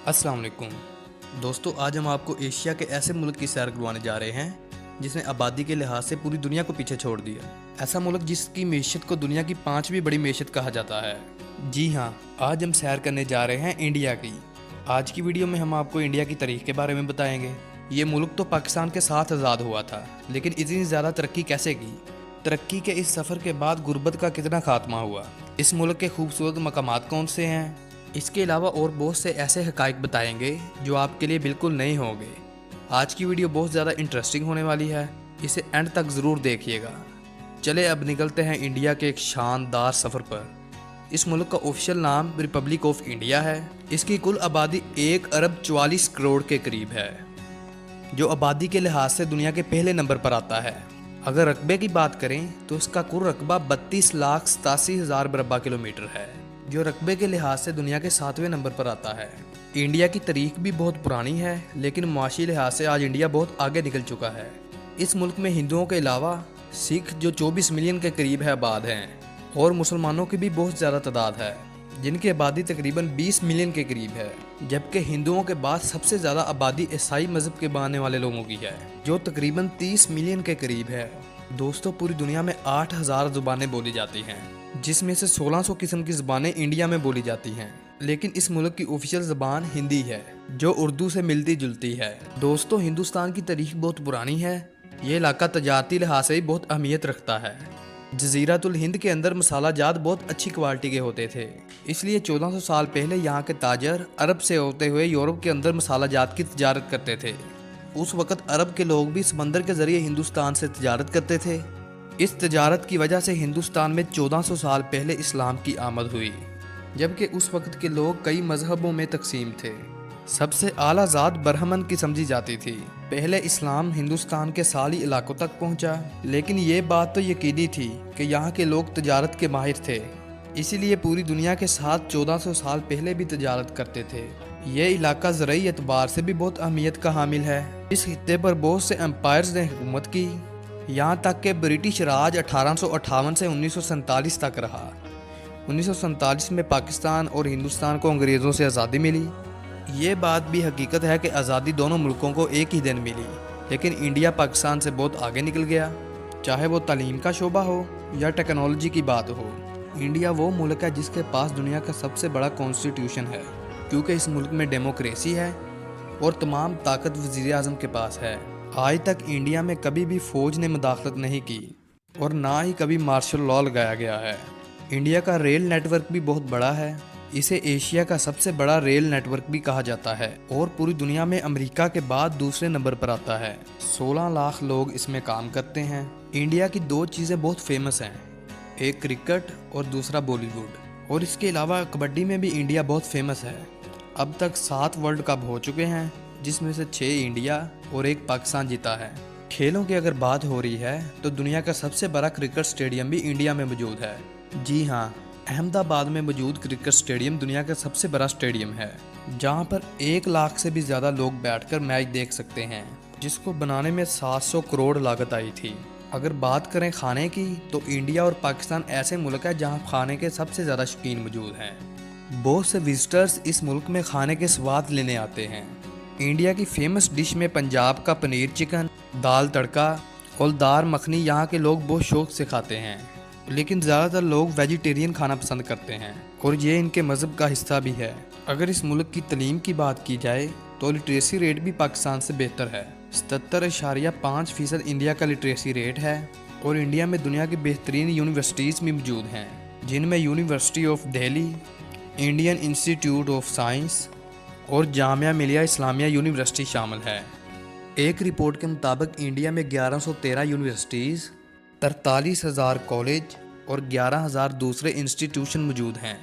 السلام علیکم دوستو، آج ہم آپ کو ایشیا کے ایسے ملک کی سیر کروانے جا رہے ہیں جس نے آبادی کے لحاظ سے پوری دنیا کو پیچھے چھوڑ دیا۔ ایسا ملک جس کی معیشت کو دنیا کی 5ویں بڑی معیشت کہا جاتا ہے۔ جی ہاں، آج ہم سیر کرنے جا رہے ہیں انڈیا کی۔ آج کی ویڈیو میں ہم آپ کو انڈیا کی تاریخ کے بارے میں بتائیں گے۔ یہ ملک تو پاکستان کے ساتھ آزاد ہوا تھا، لیکن اتنی زیادہ ترقی کیسے کی؟ ترقی کے اس سفر کے بعد غربت کا کتنا خاتمہ ہوا؟ اس ملک کے خوبصورت مقامات کون سے ہیں؟ اس کے علاوہ اور بہت سے ایسے حقائق بتائیں گے جو آپ کے لیے بالکل نئے ہوں گے۔ آج کی ویڈیو بہت زیادہ انٹرسٹنگ ہونے والی ہے، اسے اینڈ تک ضرور دیکھیے گا۔ چلے اب نکلتے ہیں انڈیا کے ایک شاندار سفر پر۔ اس ملک کا آفیشیل نام ریپبلک آف انڈیا ہے۔ اس کی کل آبادی 1 ارب 44 کروڑ کے قریب ہے، جو آبادی کے لحاظ سے دنیا کے پہلے نمبر پر آتا ہے۔ اگر رقبے کی بات کریں تو اس کا کل رقبہ 32,87,000 مربع کلومیٹر ہے، جو رقبے کے لحاظ سے دنیا کے 7ویں نمبر پر آتا ہے۔ انڈیا کی تاریخ بھی بہت پرانی ہے، لیکن معاشی لحاظ سے آج انڈیا بہت آگے نکل چکا ہے۔ اس ملک میں ہندوؤں کے علاوہ سکھ جو 24 ملین کے قریب ہے آباد ہیں، اور مسلمانوں کی بھی بہت زیادہ تعداد ہے، جن کی آبادی تقریباً 20 ملین کے قریب ہے، جبکہ ہندوؤں کے بعد سب سے زیادہ آبادی عیسائی مذہب کے ماننے والے لوگوں کی ہے، جو تقریباً 30 ملین کے قریب ہے۔ دوستو، پوری دنیا میں 8,000 زبانیں بولی جاتی ہیں، جس میں سے 1600 قسم کی زبانیں انڈیا میں بولی جاتی ہیں، لیکن اس ملک کی آفیشیل زبان ہندی ہے، جو اردو سے ملتی جلتی ہے۔ دوستو، ہندوستان کی تاریخ بہت پرانی ہے۔ یہ علاقہ تجارتی لحاظ سے بھی بہت اہمیت رکھتا ہے۔ جزیرۃ الہند کے اندر مسالہ جات بہت اچھی کوالٹی کے ہوتے تھے، اس لیے 1400 سال پہلے یہاں کے تاجر عرب سے ہوتے ہوئے یورپ کے اندر مسالہ جات کی تجارت کرتے تھے۔ اس وقت عرب کے لوگ بھی سمندر کے ذریعے ہندوستان سے تجارت کرتے تھے۔ اس تجارت کی وجہ سے ہندوستان میں 1400 سال پہلے اسلام کی آمد ہوئی، جبکہ اس وقت کے لوگ کئی مذہبوں میں تقسیم تھے۔ سب سے اعلیٰ ذات برہمن کی سمجھی جاتی تھی۔ پہلے اسلام ہندوستان کے ساحلی علاقوں تک پہنچا، لیکن یہ بات تو یقینی تھی کہ یہاں کے لوگ تجارت کے ماہر تھے، اسی لیے پوری دنیا کے ساتھ 1400 سال پہلے بھی تجارت کرتے تھے۔ یہ علاقہ زرعی اعتبار سے بھی بہت اہمیت کا حامل ہے۔ اس خطے پر بہت سے امپائرز نے حکومت کی، یہاں تک کہ برٹش راج 1858 سے 1947 تک رہا۔ 1947 میں پاکستان اور ہندوستان کو انگریزوں سے آزادی ملی۔ یہ بات بھی حقیقت ہے کہ آزادی دونوں ملکوں کو ایک ہی دن ملی، لیکن انڈیا پاکستان سے بہت آگے نکل گیا، چاہے وہ تعلیم کا شعبہ ہو یا ٹیکنالوجی کی بات ہو۔ انڈیا وہ ملک ہے جس کے پاس دنیا کا سب سے بڑا کانسٹیٹیوشن ہے، کیونکہ اس ملک میں ڈیموکریسی ہے اور تمام طاقت وزیر اعظم کے پاس ہے۔ آج تک انڈیا میں کبھی بھی فوج نے مداخلت نہیں کی اور نہ ہی کبھی مارشل لاء لگایا گیا ہے۔ انڈیا کا ریل نیٹ ورک بھی بہت بڑا ہے، اسے ایشیا کا سب سے بڑا ریل نیٹ ورک بھی کہا جاتا ہے، اور پوری دنیا میں امریکہ کے بعد دوسرے نمبر پر آتا ہے۔ 16 لاکھ لوگ اس میں کام کرتے ہیں۔ انڈیا کی 2 چیزیں بہت فیمس ہیں، ایک کرکٹ اور دوسرا بالی ووڈ، اور اس کے علاوہ کبڈی میں بھی انڈیا بہت فیمس ہے۔ اب تک 7 ورلڈ کپ ہو چکے ہیں، جس میں سے 6 انڈیا اور 1 پاکستان جیتا ہے۔ کھیلوں کی اگر بات ہو رہی ہے تو دنیا کا سب سے بڑا کرکٹ سٹیڈیم بھی انڈیا میں موجود ہے۔ جی ہاں، احمد آباد میں موجود کرکٹ سٹیڈیم دنیا کا سب سے بڑا سٹیڈیم ہے، جہاں پر 1 لاکھ سے بھی زیادہ لوگ بیٹھ کر میچ دیکھ سکتے ہیں، جس کو بنانے میں 700 کروڑ لاگت آئی تھی۔ اگر بات کریں کھانے کی تو انڈیا اور پاکستان ایسے ملک ہے جہاں کھانے کے سب سے زیادہ شوقین موجود ہیں۔ بہت سے وزٹرز اس ملک میں کھانے کے سواد لینے آتے ہیں۔ انڈیا کی فیمس ڈش میں پنجاب کا پنیر چکن، دال تڑکا اور دال مکھنی یہاں کے لوگ بہت شوق سے کھاتے ہیں، لیکن زیادہ تر لوگ ویجیٹیرین کھانا پسند کرتے ہیں، اور یہ ان کے مذہب کا حصہ بھی ہے۔ اگر اس ملک کی تعلیم کی بات کی جائے تو لٹریسی ریٹ بھی پاکستان سے بہتر ہے۔ 77.5% انڈیا کا لٹریسی ریٹ ہے، اور انڈیا میں دنیا کی بہترین یونیورسٹیز بھی موجود ہیں، جن میں university of Delhi, Indian institute of science اور جامعہ ملیہ اسلامیہ یونیورسٹی شامل ہے۔ ایک رپورٹ کے مطابق انڈیا میں 1113 یونیورسٹیز، 43,000 کالج اور 11,000 دوسرے انسٹیٹیوشن موجود ہیں۔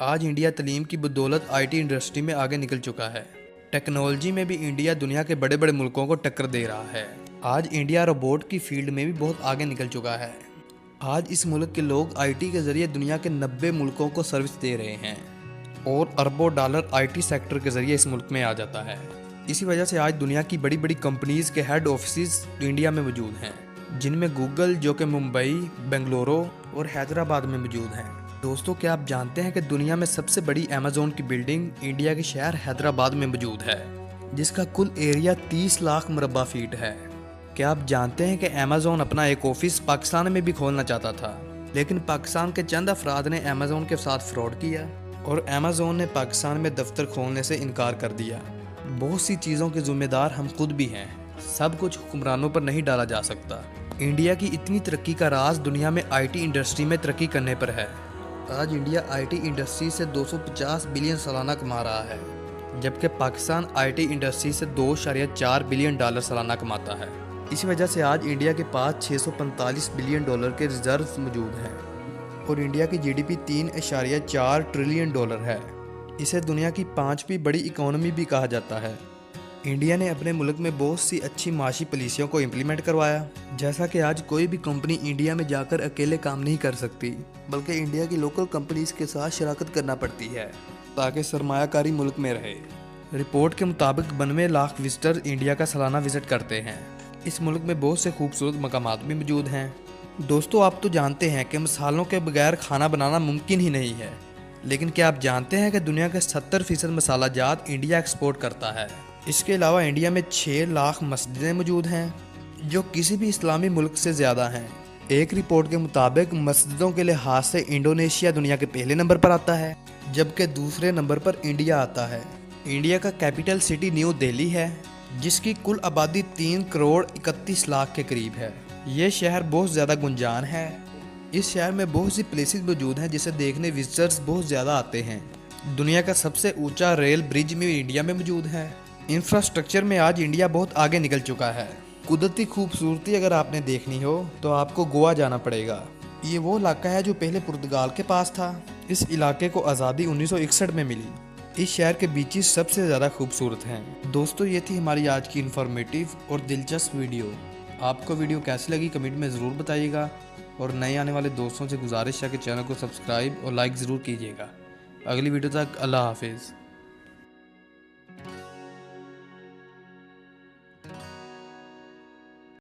آج انڈیا تعلیم کی بدولت آئی ٹی انڈسٹری میں آگے نکل چکا ہے۔ ٹیکنالوجی میں بھی انڈیا دنیا کے بڑے بڑے ملکوں کو ٹکر دے رہا ہے۔ آج انڈیا روبوٹ کی فیلڈ میں بھی بہت آگے نکل چکا ہے۔ آج اس ملک کے لوگ آئی ٹی کے ذریعے دنیا کے 90 ملکوں کو سروس دے رہے ہیں، اور اربوں ڈالر آئی ٹی سیکٹر کے ذریعے اس ملک میں آ جاتا ہے۔ اسی وجہ سے آج دنیا کی بڑی بڑی کمپنیز کے ہیڈ آفیسز انڈیا میں موجود ہیں، جن میں گوگل جو کہ ممبئی، بنگلورو اور حیدرآباد میں موجود ہیں۔ دوستوں کیا آپ جانتے ہیں کہ دنیا میں سب سے بڑی ایمیزون کی بلڈنگ انڈیا کے شہر حیدرآباد میں موجود ہے، جس کا کل ایریا 30 لاکھ مربع فیٹ ہے۔ کیا آپ جانتے ہیں کہ ایمیزون اپنا ایک آفس پاکستان میں بھی کھولنا چاہتا تھا، لیکن پاکستان کے چند افراد نے ایمیزون کے ساتھ فراڈ کیا اور ایمیزون نے پاکستان میں دفتر کھولنے سے انکار کر دیا۔ بہت سی چیزوں کے ذمہ دار ہم خود بھی ہیں، سب کچھ حکمرانوں پر نہیں ڈالا جا سکتا۔ انڈیا کی اتنی ترقی کا راز دنیا میں آئی ٹی انڈسٹری میں ترقی کرنے پر ہے۔ آج انڈیا آئی ٹی انڈسٹری سے 250 بلین سالانہ کما رہا ہے، جبکہ پاکستان آئی ٹی انڈسٹری سے 2.4 بلین ڈالر سالانہ کماتا ہے۔ اسی وجہ سے آج انڈیا کے پاس 645 بلین ڈالر کے ریزرو موجود ہیں اور انڈیا کی G D P 3.4 trillion dollar ہے۔ اسے دنیا کی 5ویں بڑی اکانومی بھی کہا جاتا ہے۔ انڈیا نے اپنے ملک میں بہت سی اچھی معاشی پالیسیوں کو امپلیمنٹ کروایا، جیسا کہ آج کوئی بھی کمپنی انڈیا میں جا کر اکیلے کام نہیں کر سکتی، بلکہ انڈیا کی لوکل کمپنیز کے ساتھ شراکت کرنا پڑتی ہے تاکہ سرمایہ کاری ملک میں رہے۔ رپورٹ کے مطابق 92 لاکھ وزٹر انڈیا کا سالانہ وزٹ کرتے ہیں۔ اس ملک میں بہت سے خوبصورت مقامات بھی موجود ہیں۔ دوستو آپ تو جانتے ہیں کہ مصالحوں کے بغیر کھانا بنانا ممکن ہی نہیں ہے، لیکن کیا آپ جانتے ہیں کہ دنیا کے 70% مسالہ جات انڈیا ایکسپورٹ کرتا ہے؟ اس کے علاوہ انڈیا میں 6 لاکھ مسجدیں موجود ہیں، جو کسی بھی اسلامی ملک سے زیادہ ہیں۔ ایک رپورٹ کے مطابق مسجدوں کے لحاظ سے انڈونیشیا دنیا کے پہلے نمبر پر آتا ہے، جبکہ دوسرے نمبر پر انڈیا آتا ہے۔ انڈیا کا کیپٹل سٹی نیو دہلی ہے، جس کی کل آبادی 3 کروڑ 31 لاکھ کے قریب ہے۔ یہ شہر بہت زیادہ گنجان ہے۔ اس شہر میں بہت سی پلیسز موجود ہیں جسے دیکھنے وزٹرز بہت زیادہ آتے ہیں۔ دنیا کا سب سے اونچا ریل برج بھی انڈیا میں موجود ہے۔ انفراسٹرکچر میں آج انڈیا بہت آگے نکل چکا ہے۔ قدرتی خوبصورتی اگر آپ نے دیکھنی ہو تو آپ کو گوا جانا پڑے گا۔ یہ وہ علاقہ ہے جو پہلے پرتگال کے پاس تھا۔ اس علاقے کو آزادی 1961 میں ملی۔ اس شہر کے بیچز سب سے زیادہ خوبصورت ہیں۔ دوستو یہ تھی ہماری آج کی انفارمیٹیو اور دلچسپ ویڈیو۔ آپ کو ویڈیو کیسی لگی کمنٹ میں ضرور بتائیے گا، اور نئے آنے والے دوستوں سے گزارش ہے کہ چینل کو سبسکرائب اور لائک ضرور کیجیے گا۔ اگلی ویڈیو تک اللہ حافظ۔